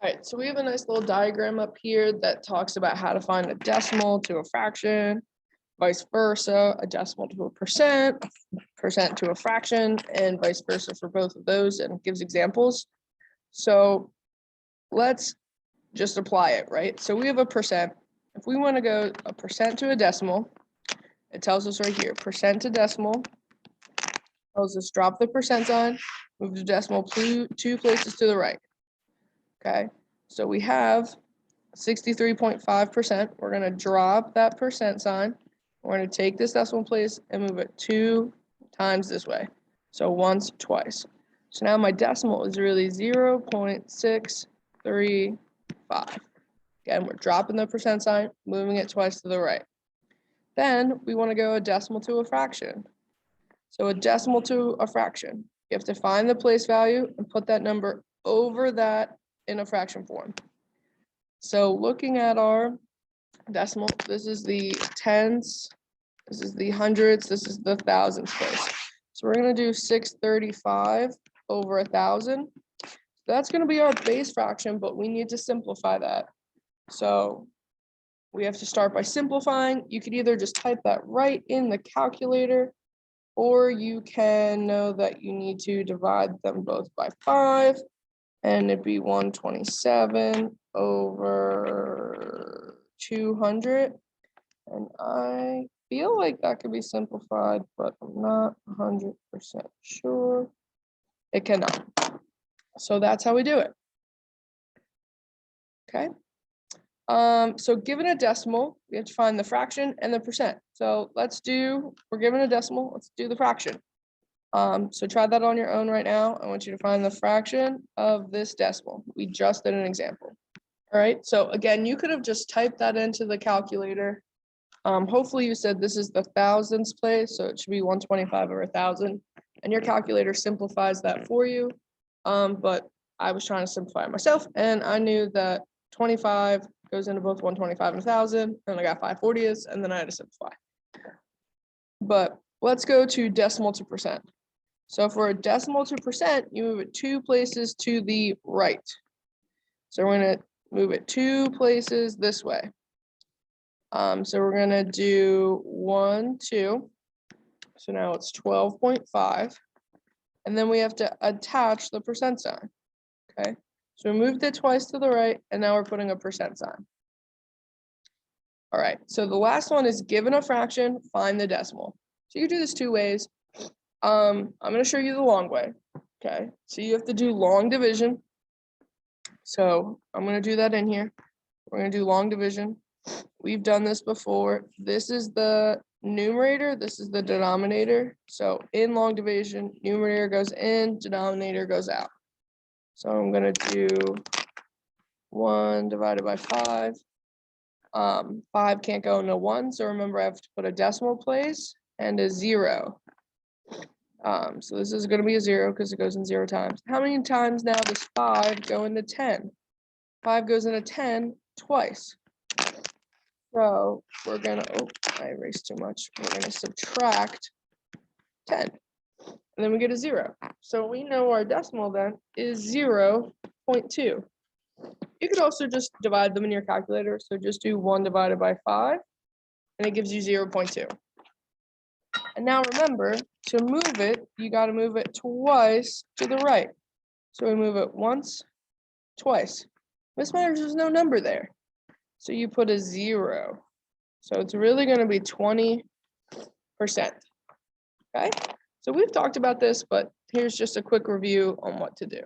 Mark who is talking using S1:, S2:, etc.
S1: All right, so we have a nice little diagram up here that talks about how to find a decimal to a fraction, vice versa, a decimal to a percent to a fraction, and vice versa for both of those, and gives examples. So let's just apply it, right? So we have a percent. If we want to go a percent to a decimal, it tells us right here, percent to decimal, tells us drop the percent sign, move the decimal two places to the right. Okay, so we have 63.5%. We're going to drop that percent sign. We're going to take this decimal place and move it 2 times this way. So once, twice. So now my decimal is really 0.635. Again, we're dropping the percent sign, moving it twice to the right. Then we want to go a decimal to a fraction. So a decimal to a fraction. You have to find the place value and put that number over that in a fraction form. So looking at our decimal, this is the tens, this is the hundreds, this is the thousands place. So we're going to do 635 over 1,000. That's going to be our base fraction, but we need to simplify that. So we have to start by simplifying. You could either just type that right in the calculator, or you can know that you need to divide them both by 5, and it'd be 127 over 200. And I feel like that could be simplified, but I'm not 100% sure. It cannot. So that's how we do it. Okay. So given a decimal, we have to find the fraction and the percent. So we're given a decimal, let's do the fraction. So try that on your own right now. I want you to find the fraction of this decimal. We just did an example. All right, so again, you could have just typed that into the calculator. Hopefully you said this is the thousands place, so it should be 125 over 1,000. And your calculator simplifies that for you. But I was trying to simplify it myself, and I knew that 25 goes into both 125 and 1,000, and I got 5/40ths, and then I had to simplify. But let's go to decimal to percent. So for a decimal to percent, you move it 2 places to the right. So we're going to move it 2 places this way. So we're going to do 1, 2. So now it's 12.5. And then we have to attach the percent sign. Okay. So we moved it twice to the right, and now we're putting a percent sign. All right. So the last one is given a fraction, find the decimal. So you can do this 2 ways. I'm going to show you the long way. Okay, so you have to do long division. So I'm going to do that in here. We're going to do long division. We've done this before. This is the numerator. This is the denominator. So in long division, numerator goes in, denominator goes out. So I'm going to do 1 divided by 5. 5 can't go into 1. So remember, I have to put a decimal place and a 0. So this is going to be a 0 because it goes in 0 times. How many times now does 5 go into 10? 5 goes into 10 twice. So we're going to, I erased too much. We're going to subtract 10. And then we get a 0. So we know our decimal then is 0.2. You could also just divide them in your calculator. So just do 1 divided by 5, and it gives you 0.2. And now remember, to move it, you got to move it twice to the right. So we move it once, twice. This matters, there's no number there. So you put a 0. So it's really going to be 20%. Okay, so we've talked about this, but here's just a quick review on what to do.